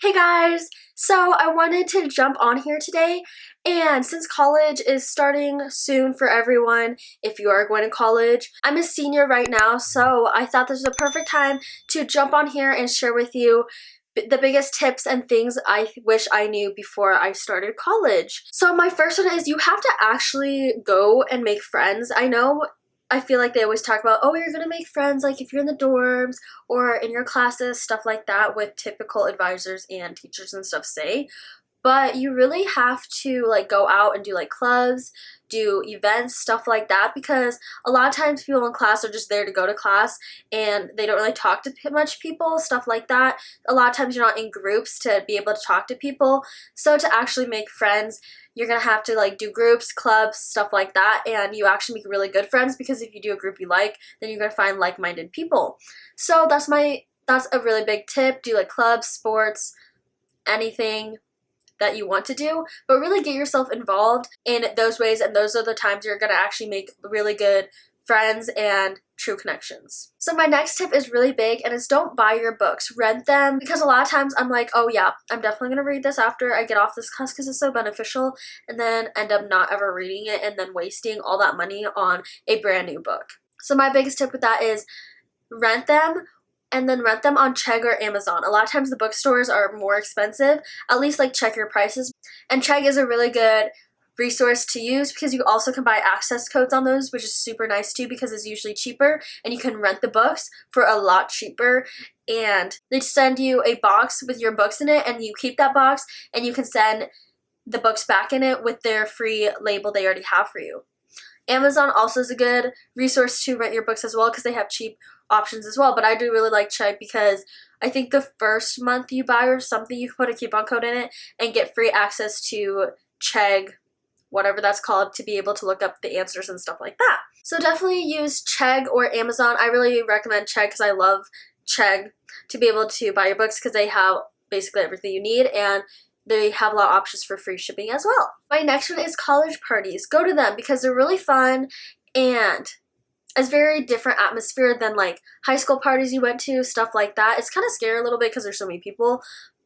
Hey guys! So I wanted to jump on here today, and since college is starting soon for everyone, if you are going to college, I'm a senior right now, so I thought this was a perfect time to jump on here and share with you the biggest tips and things I wish I knew before I started college. So my first one is you have to actually go and make friends. I feel like they always talk about, oh, you're gonna make friends like if you're in the dorms or in your classes, stuff like that, with typical advisors and teachers and stuff say. But you really have to like go out and do like clubs, do events, stuff like that, because a lot of times people in class are just there to go to class and they don't really talk to much people, stuff like that. A lot of times you're not in groups to be able to talk to people. So to actually make friends, you're gonna have to like do groups, clubs, stuff like that, and you actually make really good friends, because if you do a group you like, then you're gonna find like-minded people. So that's a really big tip. Do like clubs, sports, anything that you want to do, but really get yourself involved in those ways, and those are the times you're gonna actually make really good friends and true connections. So my next tip is really big, and it's don't buy your books, rent them, because a lot of times I'm like, oh yeah, I'm definitely gonna read this after I get off this class because it's so beneficial, and then end up not ever reading it and then wasting all that money on a brand new book. So my biggest tip with that is rent them, and then rent them on Chegg or Amazon. A lot of times the bookstores are more expensive. At least like check your prices. And Chegg is a really good resource to use because you also can buy access codes on those, which is super nice too because it's usually cheaper, and you can rent the books for a lot cheaper. And they send you a box with your books in it, and you keep that box and you can send the books back in it with their free label they already have for you. Amazon also is a good resource to rent your books as well because they have cheap options as well, but I do really like Chegg because I think the first month you buy or something, you can put a coupon code in it and get free access to Chegg, whatever that's called, to be able to look up the answers and stuff like that. So definitely use Chegg or Amazon. I really recommend Chegg because I love Chegg to be able to buy your books because they have basically everything you need, and they have a lot of options for free shipping as well. My next one is college parties. Go to them because they're really fun, and it's very different atmosphere than like high school parties you went to, stuff like that. It's kind of scary a little bit because there's so many people,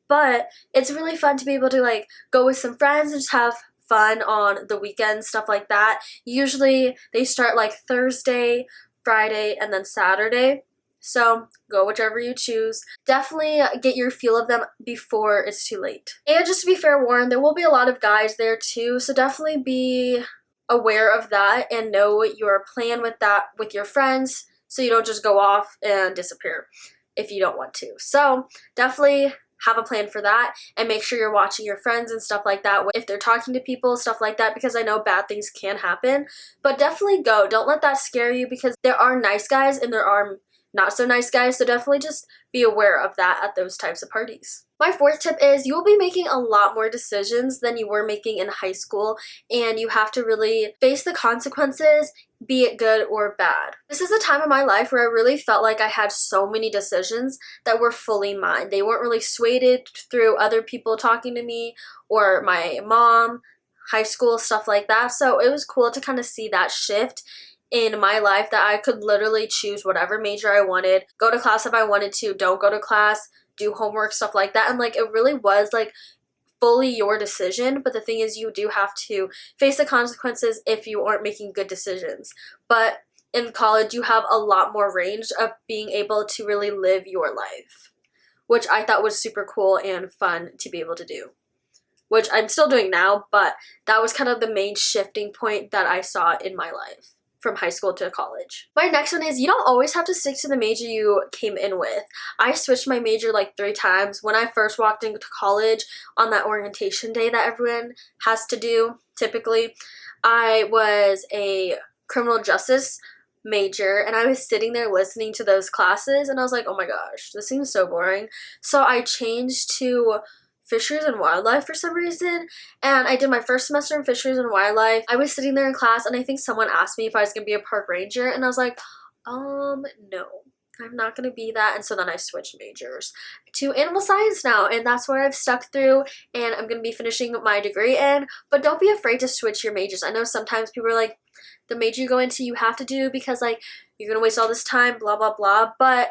but it's really fun to be able to like go with some friends and just have fun on the weekends, stuff like that. Usually they start like Thursday, Friday, and then Saturday. So go whichever you choose. Definitely get your feel of them before it's too late. And just to be fair warned, there will be a lot of guys there too, so definitely be aware of that and know your plan with that with your friends, so you don't just go off and disappear if you don't want to. So definitely have a plan for that, and make sure you're watching your friends and stuff like that if they're talking to people, stuff like that, because I know bad things can happen. But definitely go. Don't let that scare you, because there are nice guys and there are not so nice guys, so definitely just be aware of that at those types of parties. My fourth tip is you'll be making a lot more decisions than you were making in high school, and you have to really face the consequences, be it good or bad. This is a time in my life where I really felt like I had so many decisions that were fully mine. They weren't really swayed through other people talking to me or my mom, high school, stuff like that. So it was cool to kind of see that shift in my life, that I could literally choose whatever major I wanted, go to class if I wanted to, don't go to class, do homework, stuff like that. And like it really was like fully your decision, but the thing is you do have to face the consequences if you aren't making good decisions. But in college you have a lot more range of being able to really live your life, which I thought was super cool and fun to be able to do, which I'm still doing now, but that was kind of the main shifting point that I saw in my life from high school to college. My next one is you don't always have to stick to the major you came in with. I switched my major like 3 times. When I first walked into college on that orientation day that everyone has to do, typically, I was a criminal justice major, and I was sitting there listening to those classes, and I was like, oh my gosh, this seems so boring. So I changed to fisheries and wildlife for some reason, and I did my first semester in fisheries and wildlife. I was sitting there in class, and I think someone asked me if I was going to be a park ranger, and I was like, no, I'm not going to be that. And so then I switched majors to animal science now, and that's where I've stuck through, and I'm going to be finishing my degree in. But don't be afraid to switch your majors. I know sometimes people are like, the major you go into you have to do because like you're going to waste all this time, blah blah blah, but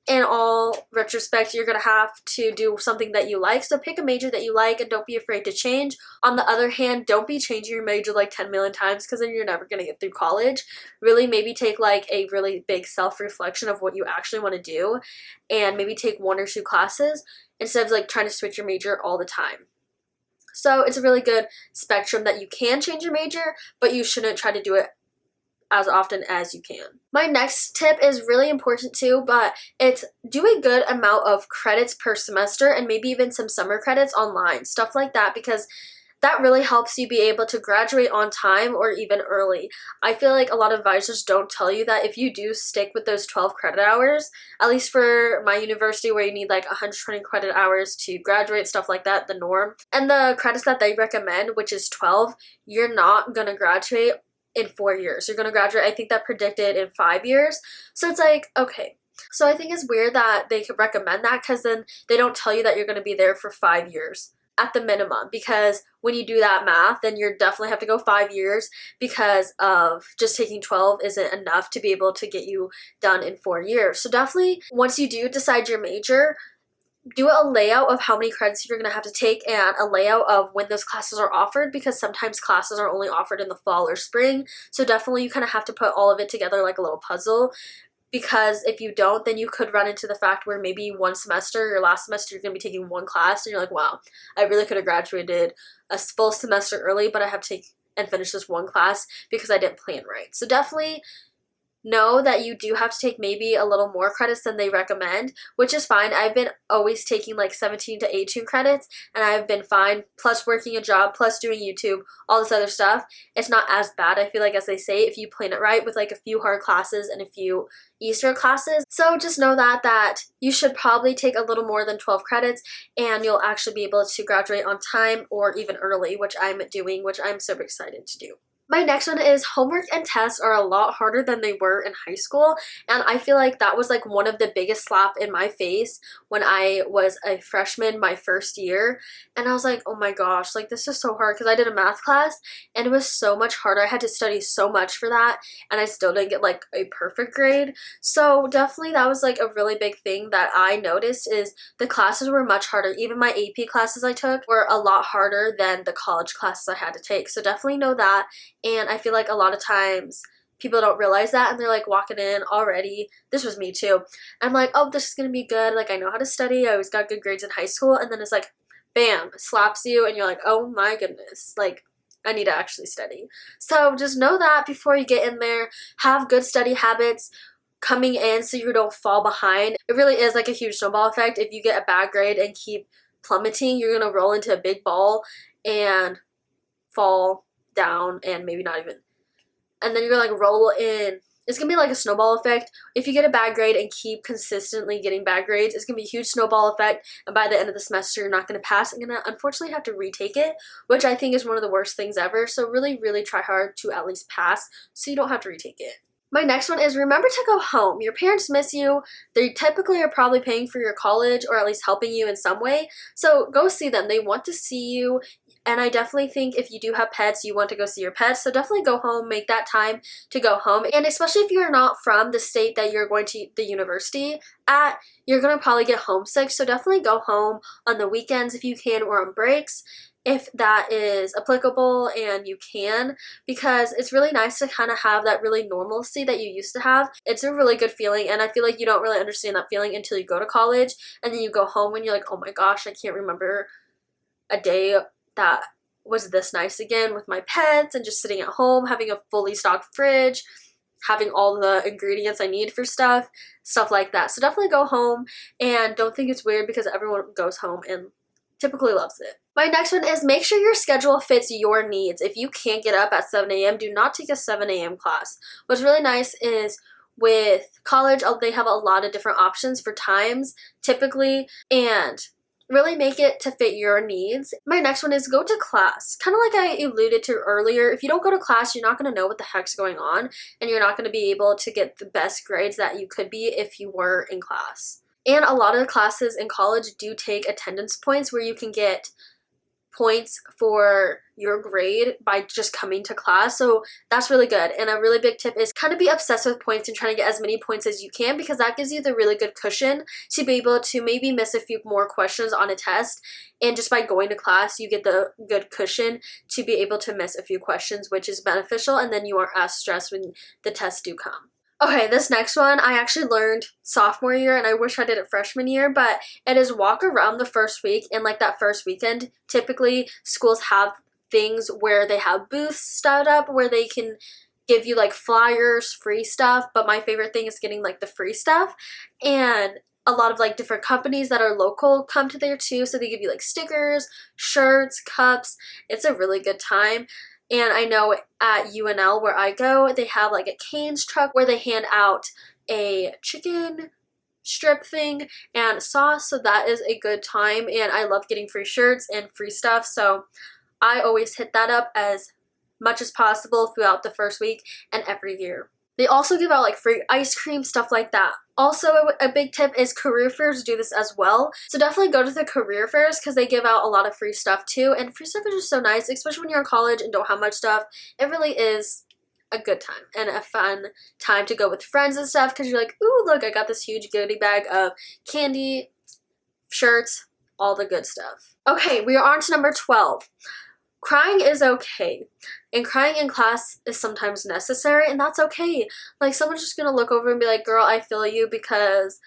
in all retrospect, you're going to have to do something that you like. So pick a major that you like and don't be afraid to change. On the other hand, don't be changing your major like 10 million times because then you're never going to get through college. Really maybe take like a really big self-reflection of what you actually want to do and maybe take 1 or 2 classes instead of like trying to switch your major all the time. So it's a really good spectrum that you can change your major, but you shouldn't try to do it as often as you can. My next tip is really important too, but it's do a good amount of credits per semester and maybe even some summer credits online, stuff like that, because that really helps you be able to graduate on time or even early. I feel like a lot of advisors don't tell you that if you do stick with those 12 credit hours, at least for my university where you need like 120 credit hours to graduate, stuff like that, the norm, and the credits that they recommend, which is 12, you're not gonna graduate in 4 years. You're gonna graduate, I think that predicted in 5 years. So it's like, okay. So I think it's weird that they could recommend that because then they don't tell you that you're gonna be there for 5 years at the minimum, because when you do that math, then you definitely have to go 5 years because of just taking 12 isn't enough to be able to get you done in 4 years. So definitely once you do decide your major, do a layout of how many credits you're going to have to take and a layout of when those classes are offered, because sometimes classes are only offered in the fall or spring. So definitely you kind of have to put all of it together like a little puzzle, because if you don't, then you could run into the fact where maybe one semester, your last semester, you're going to be taking 1 class and you're like, wow, I really could have graduated a full semester early, but I have to take and finish this 1 class because I didn't plan right. So definitely know that you do have to take maybe a little more credits than they recommend, which is fine. I've been always taking like 17 to 18 credits and I've been fine, plus working a job, plus doing YouTube, all this other stuff. It's not as bad, I feel like, as they say, if you plan it right with like a few hard classes and a few Easter classes. So just know that you should probably take a little more than 12 credits and you'll actually be able to graduate on time or even early, which I'm doing, which I'm super excited to do. My next one is homework and tests are a lot harder than they were in high school, and I feel like that was like one of the biggest slap in my face when I was a freshman my first year, and I was like, oh my gosh, like this is so hard, because I did a math class and it was so much harder. I had to study so much for that and I still didn't get like a perfect grade. So definitely that was like a really big thing that I noticed, is the classes were much harder. Even my AP classes I took were a lot harder than the college classes I had to take. So definitely know that. And I feel like a lot of times people don't realize that and they're like walking in already. This was me too. I'm like, oh, this is going to be good. Like I know how to study. I always got good grades in high school. And then it's like, bam, slaps you and you're like, oh my goodness. Like I need to actually study. So just know that before you get in there. Have good study habits coming in so you don't fall behind. It really is like a huge snowball effect. If you get a bad grade and keep plummeting, you're going to roll into a big ball and fall down and maybe not even, and then you're gonna like roll in. It's gonna be like a snowball effect. If you get a bad grade and keep consistently getting bad grades, it's gonna be a huge snowball effect, and by the end of the semester you're not gonna pass and gonna unfortunately have to retake it, which I think is one of the worst things ever. So really try hard to at least pass so you don't have to retake it. My next one is remember to go home. Your parents miss you. They typically are probably paying for your college or at least helping you in some way. So go see them. They want to see you. And I definitely think if you do have pets, you want to go see your pets. So definitely go home, make that time to go home. And especially if you're not from the state that you're going to the university at, you're going to probably get homesick. So definitely go home on the weekends if you can, or on breaks if that is applicable and you can, because it's really nice to kind of have that really normalcy that you used to have. It's a really good feeling, and I feel like you don't really understand that feeling until you go to college and then you go home and you're like, oh my gosh, I can't remember a day that was this nice again with my pets and just sitting at home, having a fully stocked fridge, having all the ingredients I need for stuff like that. So definitely go home, and don't think it's weird because everyone goes home and typically loves it. My next one is make sure your schedule fits your needs. If you can't get up at 7 a.m., do not take a 7 a.m. class. What's really nice is with college, they have a lot of different options for times typically, and really make it to fit your needs. My next one is go to class. Kind of like I alluded to earlier, if you don't go to class, you're not going to know what the heck's going on, and you're not going to be able to get the best grades that you could be if you were in class. And a lot of the classes in college do take attendance points where you can get points for your grade by just coming to class, so that's really good. And a really big tip is kind of be obsessed with points and trying to get as many points as you can, because that gives you the really good cushion to be able to maybe miss a few more questions on a test, and just by going to class you get the good cushion to be able to miss a few questions, which is beneficial, and then you aren't as stressed when the tests do come. Okay, this next one I actually learned sophomore year, and I wish I did it freshman year, but it is walk around the first week. And like that first weekend, typically schools have things where they have booths set up where they can give you like flyers, free stuff, but my favorite thing is getting like the free stuff. And a lot of like different companies that are local come to there too, so they give you like stickers, shirts, cups. It's a really good time. And I know at UNL where I go, they have like a Cane's truck where they hand out a chicken strip thing and sauce, so that is a good time. And I love getting free shirts and free stuff, so I always hit that up as much as possible throughout the first week and every year. They also give out like free ice cream, stuff like that. Also, a big tip is career fairs do this as well. So definitely go to the career fairs because they give out a lot of free stuff too. And free stuff is just so nice, especially when you're in college and don't have much stuff. It really is a good time and a fun time to go with friends and stuff, because you're like, ooh, look, I got this huge goodie bag of candy, shirts, all the good stuff. Okay, we are on to number 12. Crying is okay, and crying in class is sometimes necessary, and that's okay. Like, someone's just gonna look over and be like, girl, I feel you, because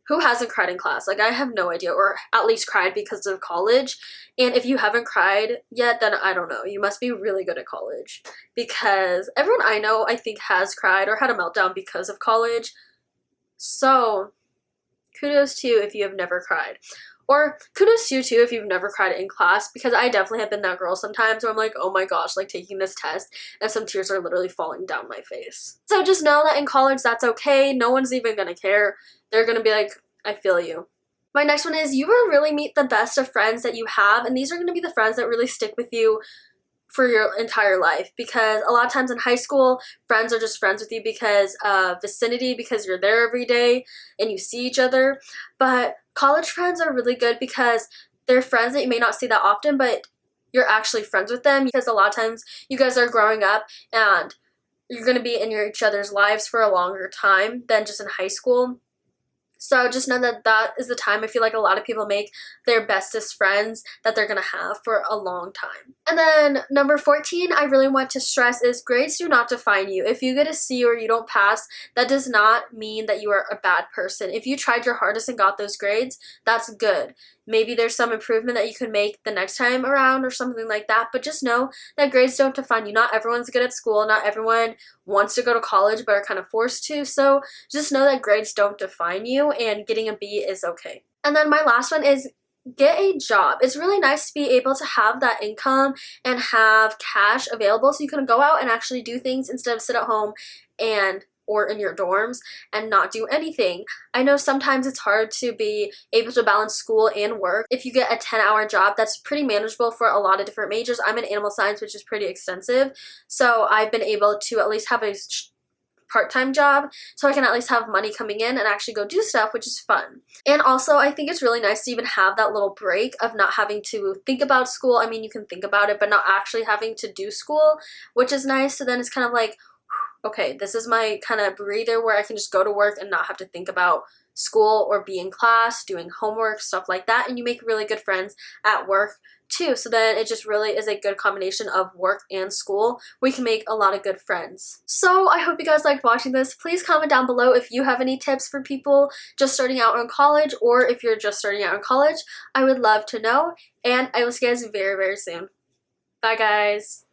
who hasn't cried in class? Like, I have no idea, or at least cried because of college. And if you haven't cried yet, then I don't know, you must be really good at college, because everyone I know, I think, has cried or had a meltdown because of college. So kudos to you if you have never cried. Or kudos to you too if you've never cried in class, because I definitely have been that girl sometimes where I'm like, oh my gosh, like taking this test and some tears are literally falling down my face. So just know that in college that's okay. No one's even gonna care. They're gonna be like, I feel you. My next one is you will really meet the best of friends that you have, and these are gonna be the friends that really stick with you for your entire life, because a lot of times in high school, friends are just friends with you because of vicinity, because you're there every day and you see each other. But college friends are really good because they're friends that you may not see that often, but you're actually friends with them, because a lot of times you guys are growing up and you're going to be in each other's lives for a longer time than just in high school. So just know that that is the time I feel like a lot of people make their bestest friends that they're going to have for a long time. And then number 14, I really want to stress is grades do not define you. If you get a C or you don't pass, that does not mean that you are a bad person. If you tried your hardest and got those grades, that's good. Maybe there's some improvement that you can make the next time around or something like that, but just know that grades don't define you. Not everyone's good at school. Not everyone wants to go to college but are kind of forced to. So just know that grades don't define you, and getting a B is okay. And then my last one is get a job. It's really nice to be able to have that income and have cash available so you can go out and actually do things instead of sit at home and or in your dorms and not do anything. I know sometimes it's hard to be able to balance school and work. If you get a 10-hour job, that's pretty manageable for a lot of different majors. I'm in animal science, which is pretty extensive, so I've been able to at least have a part-time job so I can at least have money coming in and actually go do stuff, which is fun. And also I think it's really nice to even have that little break of not having to think about school. I mean, you can think about it, but not actually having to do school, which is nice. So then it's kind of like, okay, this is my kind of breather where I can just go to work and not have to think about school or be in class, doing homework, stuff like that. And you make really good friends at work too. So then it just really is a good combination of work and school. We can make a lot of good friends. So I hope you guys liked watching this. Please comment down below if you have any tips for people just starting out in college, or if you're just starting out in college. I would love to know. And I will see you guys very, very soon. Bye guys.